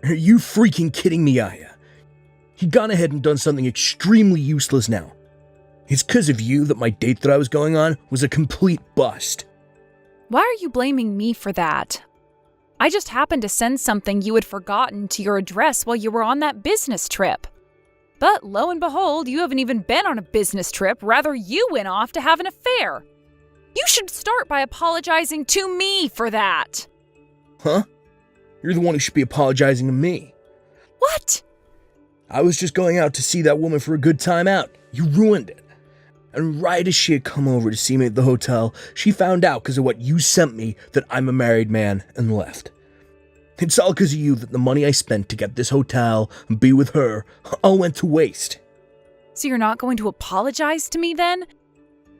Are you freaking kidding me, Aya? You've gone ahead and done something extremely useless now. It's because of you that my date that I was going on was a complete bust. Why are you blaming me for that? I just happened to send something you had forgotten to your address while you were on that business trip. But lo and behold, you haven't even been on a business trip, rather you went off to have an affair. You should start by apologizing to me for that. Huh? You're the one who should be apologizing to me. What? I was just going out to see that woman for a good time out. You ruined it. And right as she had come over to see me at the hotel, she found out because of what you sent me that I'm a married man and left. It's all because of you that the money I spent to get this hotel and be with her all went to waste. So you're not going to apologize to me then?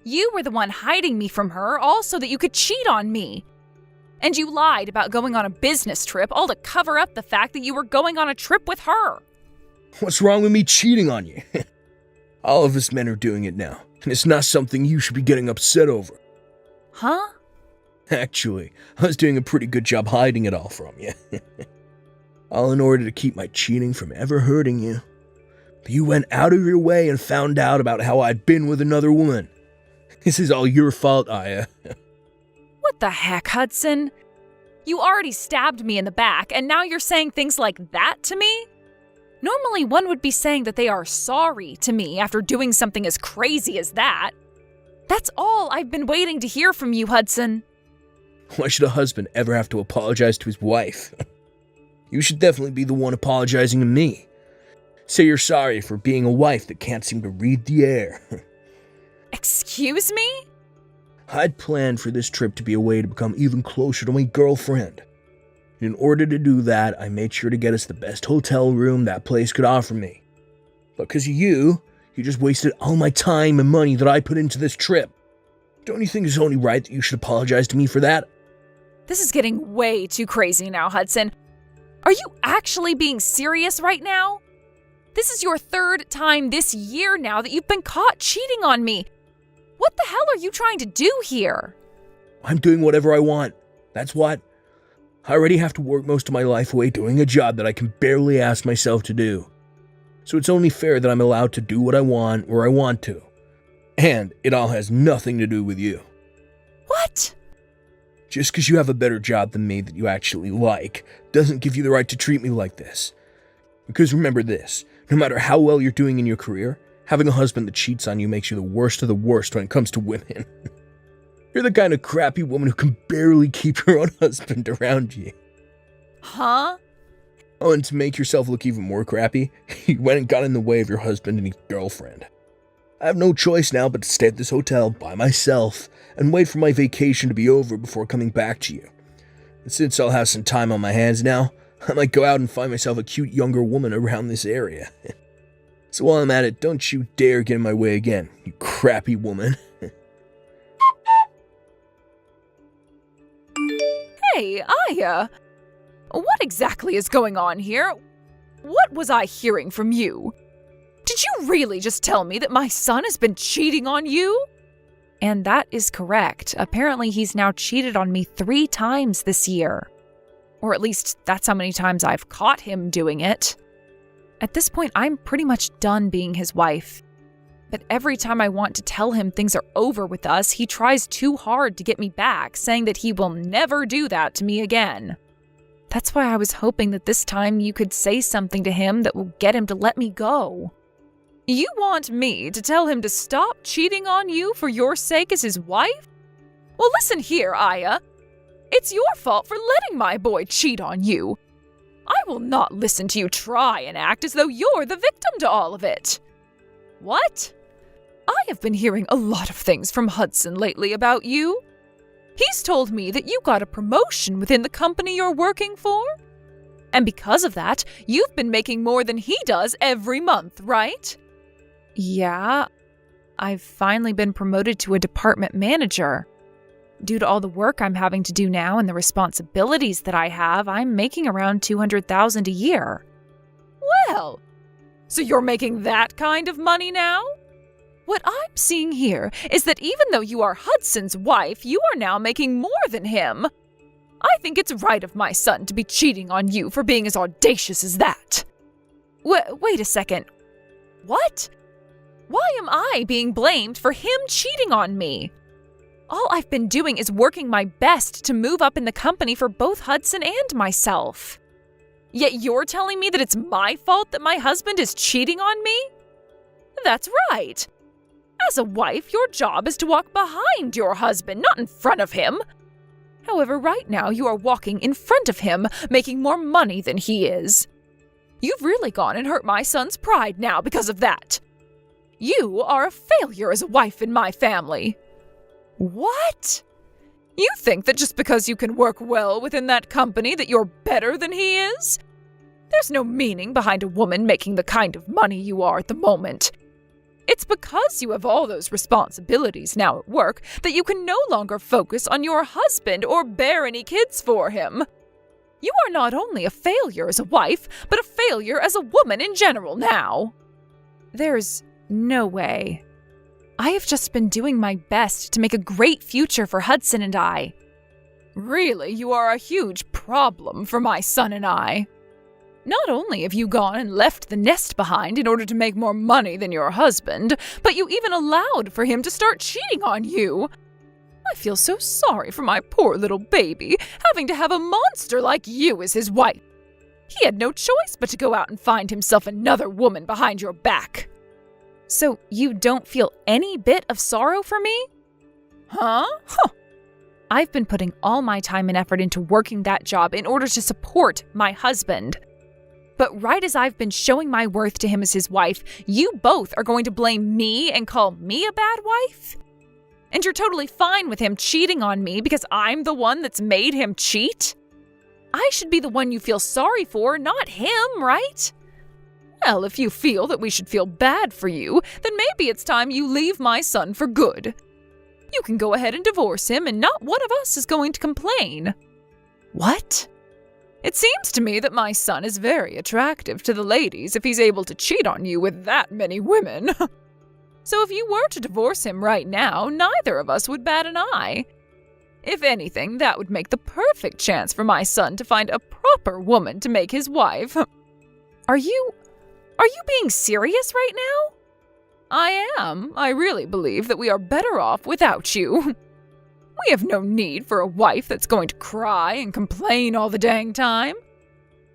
You were the one hiding me from her, all so that you could cheat on me. And you lied about going on a business trip, all to cover up the fact that you were going on a trip with her. What's wrong with me cheating on you? All of us men are doing it now, and it's not something you should be getting upset over. Huh? Actually, I was doing a pretty good job hiding it all from you. All in order to keep my cheating from ever hurting you. But you went out of your way and found out about how I'd been with another woman. This is all your fault, Aya. What the heck, Hudson? You already stabbed me in the back, and now you're saying things like that to me? Normally, one would be saying that they are sorry to me after doing something as crazy as that. That's all I've been waiting to hear from you, Hudson. Why should a husband ever have to apologize to his wife? You should definitely be the one apologizing to me. Say you're sorry for being a wife that can't seem to read the air. Excuse me? I'd planned for this trip to be a way to become even closer to my girlfriend. In order to do that, I made sure to get us the best hotel room that place could offer me. But because of you just wasted all my time and money that I put into this trip. Don't you think it's only right that you should apologize to me for that? This is getting way too crazy now, Hudson. Are you actually being serious right now? This is your third time this year now that you've been caught cheating on me. What the hell are you trying to do here? I'm doing whatever I want. That's what. I already have to work most of my life away doing a job that I can barely ask myself to do. So it's only fair that I'm allowed to do what I want where I want to. And it all has nothing to do with you. What? Just because you have a better job than me that you actually like doesn't give you the right to treat me like this. Because remember this, no matter how well you're doing in your career, having a husband that cheats on you makes you the worst of the worst when it comes to women. You're the kind of crappy woman who can barely keep her own husband around you. Huh? Oh, and to make yourself look even more crappy, you went and got in the way of your husband and his girlfriend. I have no choice now but to stay at this hotel by myself and wait for my vacation to be over before coming back to you. And since I'll have some time on my hands now, I might go out and find myself a cute younger woman around this area. So while I'm at it, don't you dare get in my way again, you crappy woman. Hey, Aya. What exactly is going on here? What was I hearing from you? Did you really just tell me that my son has been cheating on you? And that is correct. Apparently he's now cheated on me 3 times this year. Or at least that's how many times I've caught him doing it. At this point, I'm pretty much done being his wife. But every time I want to tell him things are over with us, he tries too hard to get me back, saying that he will never do that to me again. That's why I was hoping that this time you could say something to him that will get him to let me go. You want me to tell him to stop cheating on you for your sake as his wife? Well, listen here, Aya. It's your fault for letting my boy cheat on you. I will not listen to you try and act as though you're the victim to all of it. What? I have been hearing a lot of things from Hudson lately about you. He's told me that you got a promotion within the company you're working for. And because of that, you've been making more than he does every month, right? Yeah, I've finally been promoted to a department manager. Due to all the work I'm having to do now and the responsibilities that I have, I'm making around $200,000 a year. Well, so you're making that kind of money now? What I'm seeing here is that even though you are Hudson's wife, you are now making more than him. I think it's right of my son to be cheating on you for being as audacious as that. Wait a second. What? Why am I being blamed for him cheating on me? All I've been doing is working my best to move up in the company for both Hudson and myself. Yet you're telling me that it's my fault that my husband is cheating on me? That's right. As a wife, your job is to walk behind your husband, not in front of him. However, right now you are walking in front of him, making more money than he is. You've really gone and hurt my son's pride now because of that. You are a failure as a wife in my family. What? You think that just because you can work well within that company that you're better than he is? There's no meaning behind a woman making the kind of money you are at the moment. It's because you have all those responsibilities now at work that you can no longer focus on your husband or bear any kids for him. You are not only a failure as a wife, but a failure as a woman in general now. There's no way. I have just been doing my best to make a great future for Hudson and I. Really, you are a huge problem for my son and I. Not only have you gone and left the nest behind in order to make more money than your husband, but you even allowed for him to start cheating on you. I feel so sorry for my poor little baby, having to have a monster like you as his wife. He had no choice but to go out and find himself another woman behind your back. So you don't feel any bit of sorrow for me? Huh? I've been putting all my time and effort into working that job in order to support my husband. But right as I've been showing my worth to him as his wife, you both are going to blame me and call me a bad wife? And you're totally fine with him cheating on me because I'm the one that's made him cheat? I should be the one you feel sorry for, not him, right? Well, if you feel that we should feel bad for you, then maybe it's time you leave my son for good. You can go ahead and divorce him, and not one of us is going to complain. What? It seems to me that my son is very attractive to the ladies if he's able to cheat on you with that many women. So if you were to divorce him right now, neither of us would bat an eye. If anything, that would make the perfect chance for my son to find a proper woman to make his wife. Are you being serious right now? I am. I really believe that we are better off without you. We have no need for a wife that's going to cry and complain all the dang time.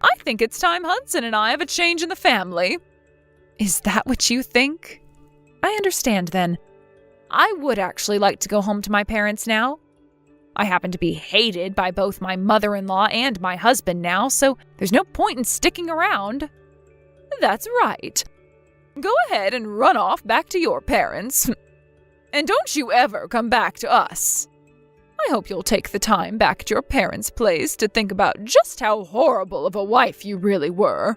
I think it's time Hudson and I have a change in the family. Is that what you think? I understand then. I would actually like to go home to my parents now. I happen to be hated by both my mother-in-law and my husband now, so there's no point in sticking around. That's right. Go ahead and run off back to your parents. And don't you ever come back to us. I hope you'll take the time back at your parents' place to think about just how horrible of a wife you really were.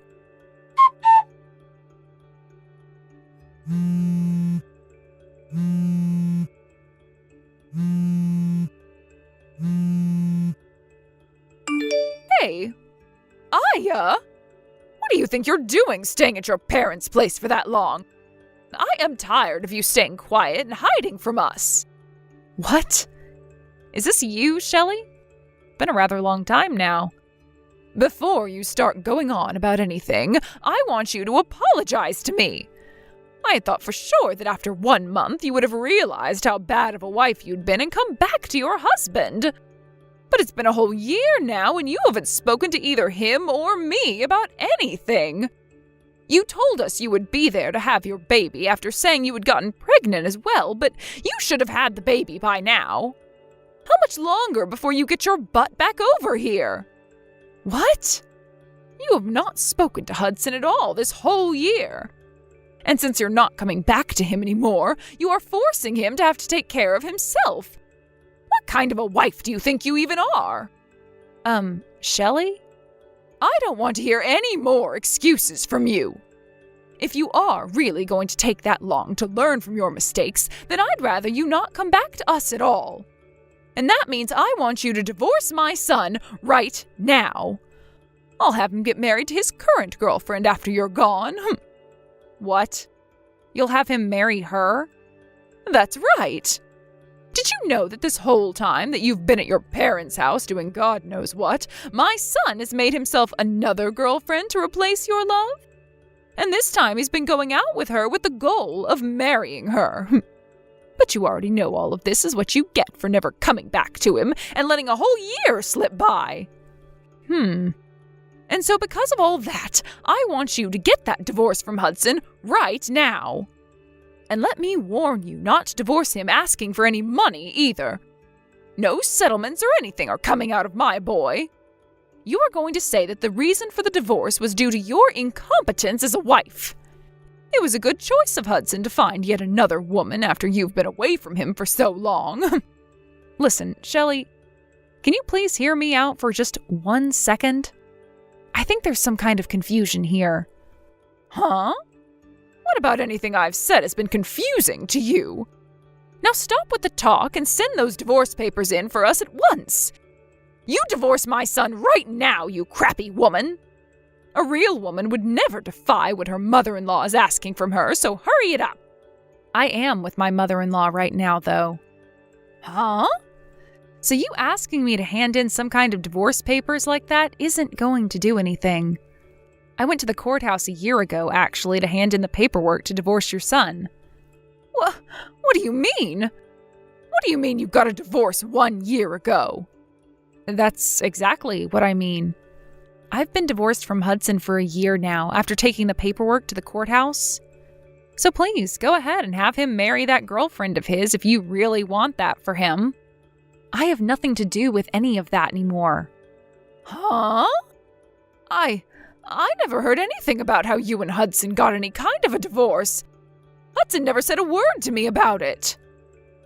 Hey, Aya! What do you think you're doing staying at your parents' place for that long? I am tired of you staying quiet and hiding from us. What? Is this you, Shelley? Been a rather long time now. Before you start going on about anything, I want you to apologize to me. I had thought for sure that after 1 month you would have realized how bad of a wife you'd been and come back to your husband. But it's been a whole year now and you haven't spoken to either him or me about anything. You told us you would be there to have your baby after saying you had gotten pregnant as well, but you should have had the baby by now. How much longer before you get your butt back over here? What? You have not spoken to Hudson at all this whole year. And since you're not coming back to him anymore, you are forcing him to have to take care of himself. What kind of a wife do you think you even are? Shelley? I don't want to hear any more excuses from you. If you are really going to take that long to learn from your mistakes, then I'd rather you not come back to us at all. And that means I want you to divorce my son right now. I'll have him get married to his current girlfriend after you're gone. What? You'll have him marry her? That's right. Did Did you know that this whole time that you've been at your parents' house doing God knows what, my son has made himself another girlfriend to replace your love? And this time he's been going out with her with the goal of marrying her. But you already know all of this is what you get for never coming back to him and letting a whole year slip by. And so because of all that, I want you to get that divorce from Hudson right now. And let me warn you not to divorce him asking for any money either. No settlements or anything are coming out of my boy. You are going to say that the reason for the divorce was due to your incompetence as a wife. It was a good choice of Hudson to find yet another woman after you've been away from him for so long. Listen, Shelley, can you please hear me out for just 1 second? I think there's some kind of confusion here. Huh? What about anything I've said has been confusing to you? Now stop with the talk and send those divorce papers in for us at once. You divorce my son right now, you crappy woman. A real woman would never defy what her mother-in-law is asking from her, so hurry it up. I am with my mother-in-law right now, though. Huh? So you asking me to hand in some kind of divorce papers like that isn't going to do anything. I went to the courthouse a year ago, actually, to hand in the paperwork to divorce your son. What do you mean? What do you mean you got a divorce 1 year ago? That's exactly what I mean. I've been divorced from Hudson for a year now after taking the paperwork to the courthouse. So please, go ahead and have him marry that girlfriend of his if you really want that for him. I have nothing to do with any of that anymore. Huh? I never heard anything about how you and Hudson got any kind of a divorce. Hudson never said a word to me about it.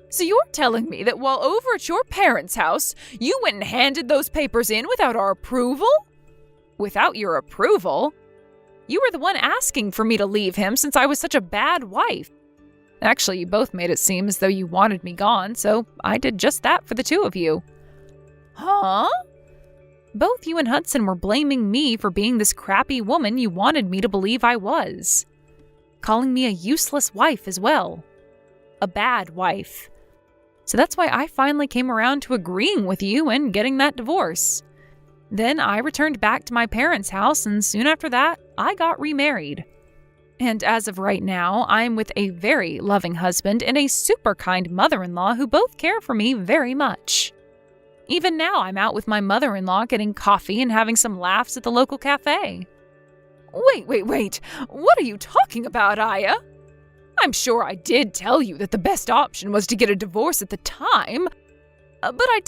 So you're telling me that while over at your parents' house, you went and handed those papers in without our approval? Without your approval? You were the one asking for me to leave him since I was such a bad wife. Actually, you both made it seem as though you wanted me gone, so I did just that for the two of you. Huh? Both you and Hudson were blaming me for being this crappy woman you wanted me to believe I was. Calling me a useless wife as well. A bad wife. So that's why I finally came around to agreeing with you and getting that divorce. Then I returned back to my parents' house, and soon after that, I got remarried. And as of right now, I'm with a very loving husband and a super kind mother-in-law who both care for me very much. Even now, I'm out with my mother-in-law getting coffee and having some laughs at the local cafe. Wait. What are you talking about, Aya? I'm sure I did tell you that the best option was to get a divorce at the time. But I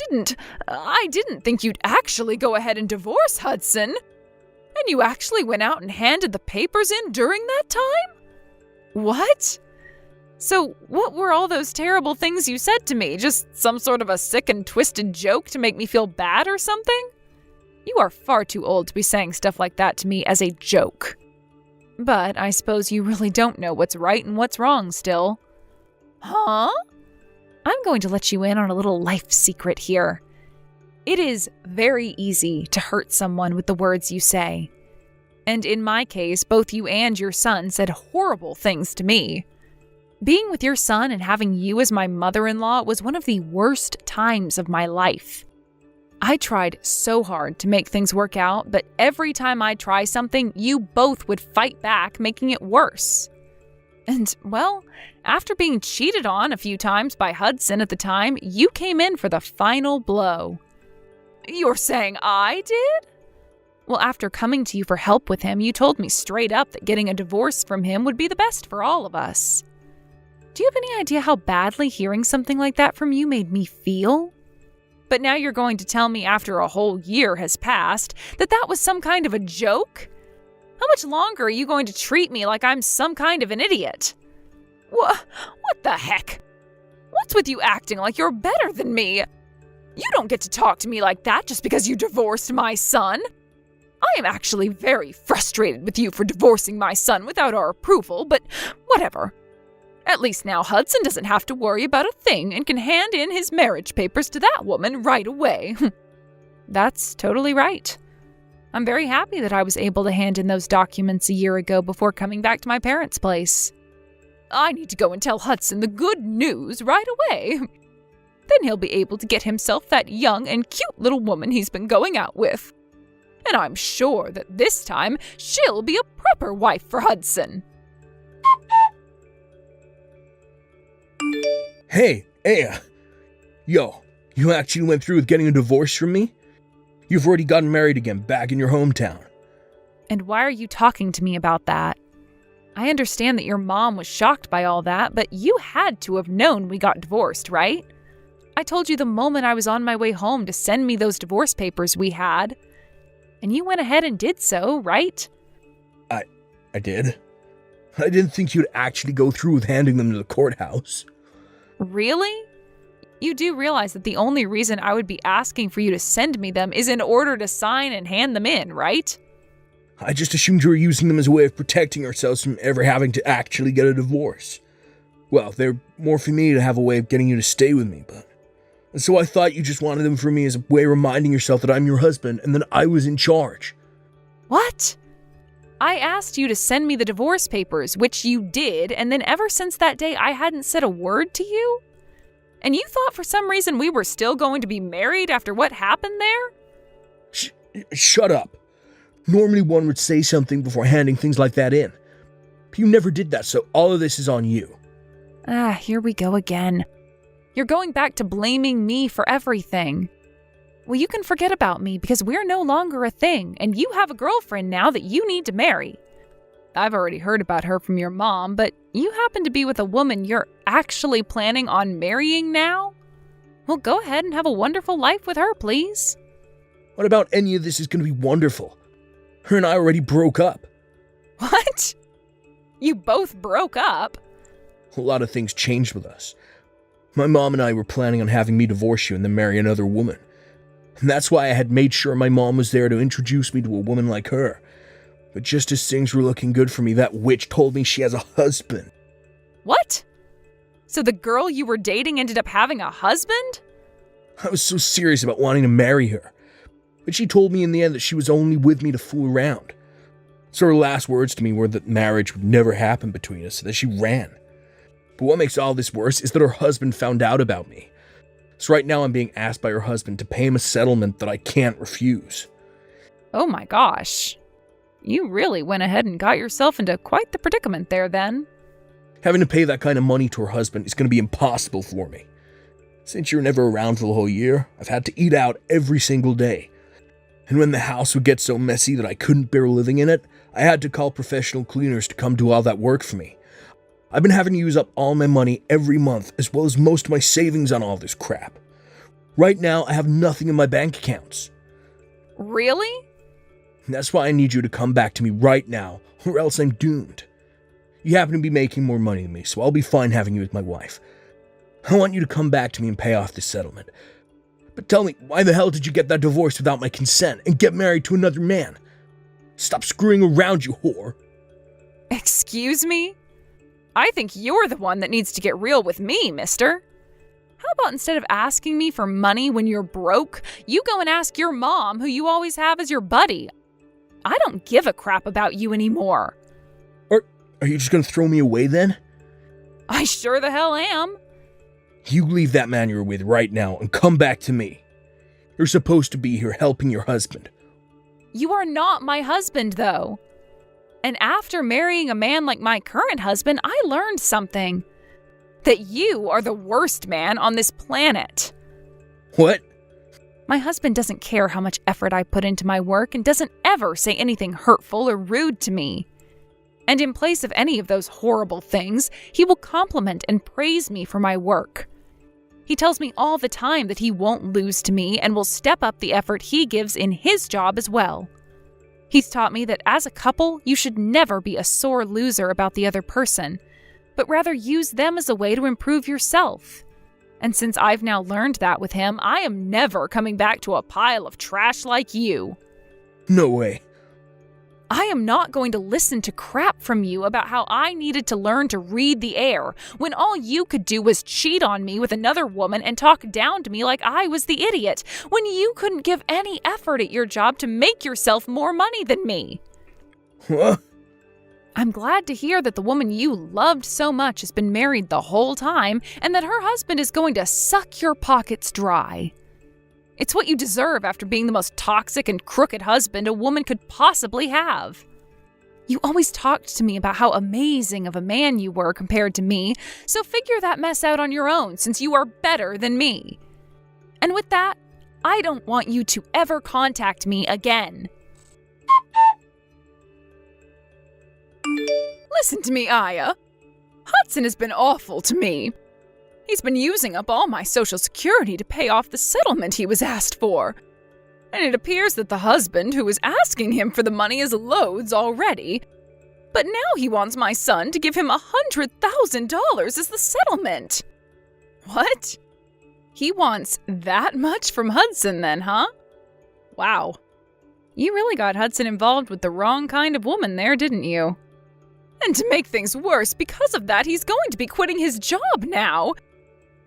didn't think you'd actually go ahead and divorce Hudson. And you actually went out and handed the papers in during that time? What? So what were all those terrible things you said to me? Just some sort of a sick and twisted joke to make me feel bad or something? You are far too old to be saying stuff like that to me as a joke. But I suppose you really don't know what's right and what's wrong still. Huh? I'm going to let you in on a little life secret here. It is very easy to hurt someone with the words you say. And in my case, both you and your son said horrible things to me. Being with your son and having you as my mother-in-law was one of the worst times of my life. I tried so hard to make things work out, but every time I try something, you both would fight back, making it worse. And, well, after being cheated on a few times by Hudson at the time, you came in for the final blow. You're saying I did? Well, after coming to you for help with him, you told me straight up that getting a divorce from him would be the best for all of us. Do you have any idea how badly hearing something like that from you made me feel? But now you're going to tell me after a whole year has passed that that was some kind of a joke? How much longer are you going to treat me like I'm some kind of an idiot? What the heck? What's with you acting like you're better than me? You don't get to talk to me like that just because you divorced my son. I am actually very frustrated with you for divorcing my son without our approval, but whatever. At least now Hudson doesn't have to worry about a thing and can hand in his marriage papers to that woman right away. That's totally right. I'm very happy that I was able to hand in those documents a year ago before coming back to my parents' place. I need to go and tell Hudson the good news right away. Then he'll be able to get himself that young and cute little woman he's been going out with. And I'm sure that this time she'll be a proper wife for Hudson. Hey, Aya. Yo, you actually went through with getting a divorce from me? You've already gotten married again back in your hometown. And why are you talking to me about that? I understand that your mom was shocked by all that, but you had to have known we got divorced, right? I told you the moment I was on my way home to send me those divorce papers we had. And you went ahead and did so, right? I did. I didn't think you'd actually go through with handing them to the courthouse. Really? You do realize that the only reason I would be asking for you to send me them is in order to sign and hand them in, right? I just assumed you were using them as a way of protecting ourselves from ever having to actually get a divorce. Well, they're more for me to have a way of getting you to stay with me, but... And so I thought you just wanted them for me as a way of reminding yourself that I'm your husband and that I was in charge. What? I asked you to send me the divorce papers, which you did, and then ever since that day I hadn't said a word to you? And you thought for some reason we were still going to be married after what happened there? Shut up. Normally one would say something before handing things like that in. But you never did that, so all of this is on you. Here we go again. You're going back to blaming me for everything. Well, you can forget about me because we're no longer a thing, and you have a girlfriend now that you need to marry. I've already heard about her from your mom, but you happen to be with a woman you're actually planning on marrying now? Well, go ahead and have a wonderful life with her, please. What about any of this is going to be wonderful? Her and I already broke up. What? You both broke up? A lot of things changed with us. My mom and I were planning on having me divorce you and then marry another woman. And that's why I had made sure my mom was there to introduce me to a woman like her. But just as things were looking good for me, that witch told me she has a husband. What? So the girl you were dating ended up having a husband? I was so serious about wanting to marry her. But she told me in the end that she was only with me to fool around. So her last words to me were that marriage would never happen between us, and that she ran. But what makes all this worse is that her husband found out about me. So right now I'm being asked by her husband to pay him a settlement that I can't refuse. Oh my gosh. You really went ahead and got yourself into quite the predicament there then. Having to pay that kind of money to her husband is going to be impossible for me. Since you're never around for the whole year, I've had to eat out every single day. And when the house would get so messy that I couldn't bear living in it, I had to call professional cleaners to come do all that work for me. I've been having to use up all my money every month, as well as most of my savings on all this crap. Right now, I have nothing in my bank accounts. Really? And that's why I need you to come back to me right now, or else I'm doomed. You happen to be making more money than me, so I'll be fine having you as my wife. I want you to come back to me and pay off this settlement. But tell me, why the hell did you get that divorce without my consent and get married to another man? Stop screwing around, you whore. Excuse me? I think you're the one that needs to get real with me, mister. How about instead of asking me for money when you're broke, you go and ask your mom, who you always have as your buddy? I don't give a crap about you anymore. Are you just gonna throw me away then? I sure the hell am. You leave that man you're with right now and come back to me. You're supposed to be here helping your husband. You are not my husband, though. And after marrying a man like my current husband, I learned something. That you are the worst man on this planet. What? My husband doesn't care how much effort I put into my work and doesn't ever say anything hurtful or rude to me. And in place of any of those horrible things, he will compliment and praise me for my work. He tells me all the time that he won't lose to me and will step up the effort he gives in his job as well. He's taught me that as a couple, you should never be a sore loser about the other person, but rather use them as a way to improve yourself. And since I've now learned that with him, I am never coming back to a pile of trash like you. No way. I am not going to listen to crap from you about how I needed to learn to read the air when all you could do was cheat on me with another woman and talk down to me like I was the idiot, when you couldn't give any effort at your job to make yourself more money than me. What? I'm glad to hear that the woman you loved so much has been married the whole time and that her husband is going to suck your pockets dry. It's what you deserve after being the most toxic and crooked husband a woman could possibly have. You always talked to me about how amazing of a man you were compared to me, so figure that mess out on your own since you are better than me. And with that, I don't want you to ever contact me again. Listen to me, Aya. Hudson has been awful to me. He's been using up all my Social Security to pay off the settlement he was asked for. And it appears that the husband who was asking him for the money is loads already. But now he wants my son to give him $100,000 as the settlement. What? He wants that much from Hudson then, huh? Wow. You really got Hudson involved with the wrong kind of woman there, didn't you? And to make things worse, because of that, he's going to be quitting his job now.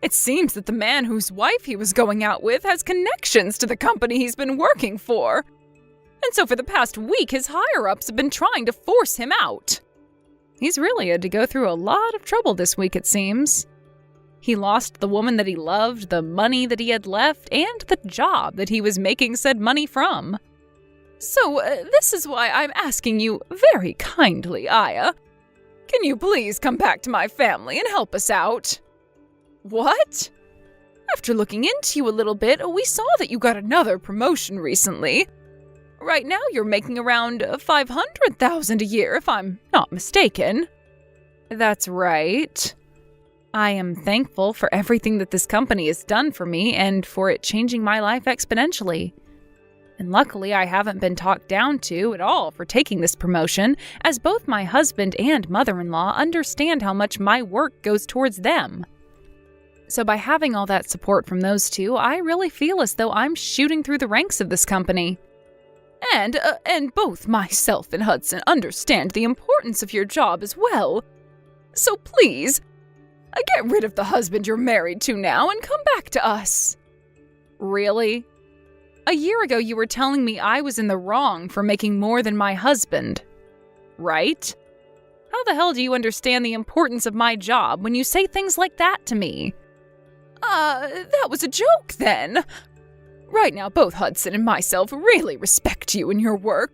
It seems that the man whose wife he was going out with has connections to the company he's been working for. And so for the past week, his higher-ups have been trying to force him out. He's really had to go through a lot of trouble this week, it seems. He lost the woman that he loved, the money that he had left, and the job that he was making said money from. So this is why I'm asking you very kindly, Aya. Can you please come back to my family and help us out? What? After looking into you a little bit, we saw that you got another promotion recently. Right now you're making around $500,000 a year, if I'm not mistaken. That's right. I am thankful for everything that this company has done for me and for it changing my life exponentially. And luckily I haven't been talked down to at all for taking this promotion, as both my husband and mother-in-law understand how much my work goes towards them. So by having all that support from those two, I really feel as though I'm shooting through the ranks of this company. And both myself and Hudson understand the importance of your job as well. So please, get rid of the husband you're married to now and come back to us. Really? A year ago you were telling me I was in the wrong for making more than my husband, right? How the hell do you understand the importance of my job when you say things like that to me? That was a joke then. Right now, both Hudson and myself really respect you and your work.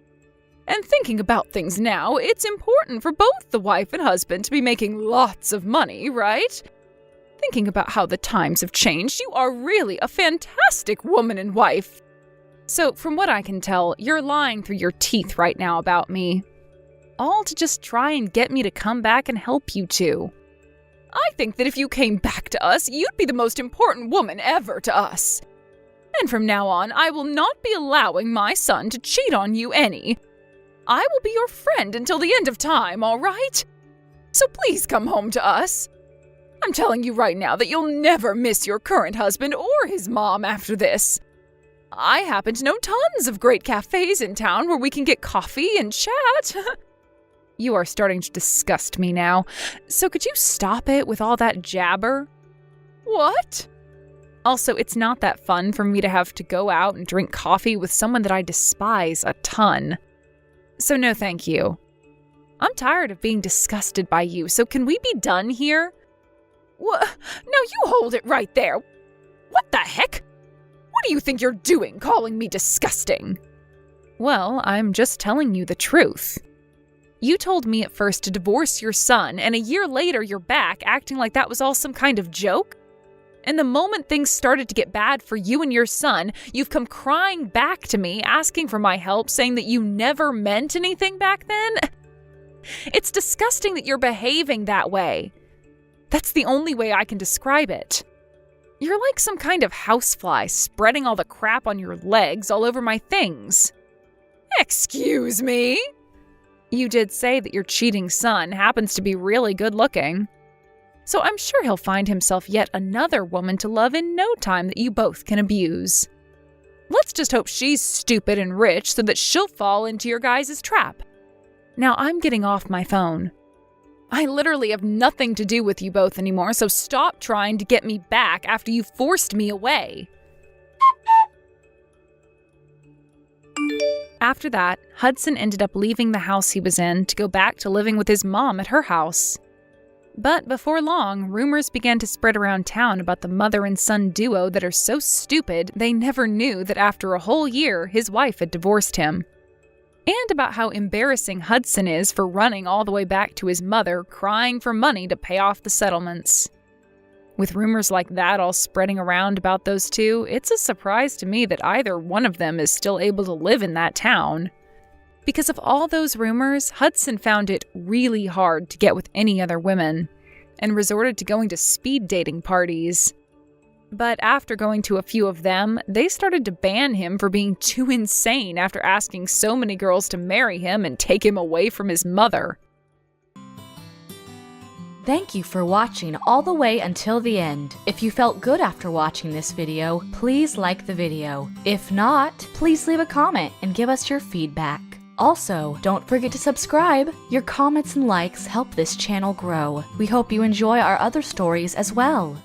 And thinking about things now, it's important for both the wife and husband to be making lots of money, right? Thinking about how the times have changed, you are really a fantastic woman and wife. So, from what I can tell, you're lying through your teeth right now about me. All to just try and get me to come back and help you two. I think that if you came back to us, you'd be the most important woman ever to us. And from now on, I will not be allowing my son to cheat on you any. I will be your friend until the end of time, all right? So please come home to us. I'm telling you right now that you'll never miss your current husband or his mom after this. I happen to know tons of great cafes in town where we can get coffee and chat. You are starting to disgust me now. So could you stop it with all that jabber? What? Also, it's not that fun for me to have to go out and drink coffee with someone that I despise a ton. So no thank you. I'm tired of being disgusted by you, so can we be done here? What? No, you hold it right there. What the heck? What do you think you're doing, calling me disgusting? Well, I'm just telling you the truth. You told me at first to divorce your son, and a year later you're back acting like that was all some kind of joke? And the moment things started to get bad for you and your son, you've come crying back to me, asking for my help, saying that you never meant anything back then? It's disgusting that you're behaving that way. That's the only way I can describe it. You're like some kind of housefly spreading all the crap on your legs all over my things. Excuse me? You did say that your cheating son happens to be really good looking. So I'm sure he'll find himself yet another woman to love in no time that you both can abuse. Let's just hope she's stupid and rich so that she'll fall into your guys' trap. Now I'm getting off my phone. I literally have nothing to do with you both anymore, so stop trying to get me back after you forced me away. After that, Hudson ended up leaving the house he was in to go back to living with his mom at her house. But before long, rumors began to spread around town about the mother and son duo that are so stupid they never knew that after a whole year, his wife had divorced him. And about how embarrassing Hudson is for running all the way back to his mother, crying for money to pay off the settlements. With rumors like that all spreading around about those two, it's a surprise to me that either one of them is still able to live in that town. Because of all those rumors, Hudson found it really hard to get with any other women, and resorted to going to speed dating parties. But after going to a few of them, they started to ban him for being too insane after asking so many girls to marry him and take him away from his mother. Thank you for watching all the way until the end. If you felt good after watching this video, please like the video. If not, please leave a comment and give us your feedback. Also, don't forget to subscribe. Your comments and likes help this channel grow. We hope you enjoy our other stories as well.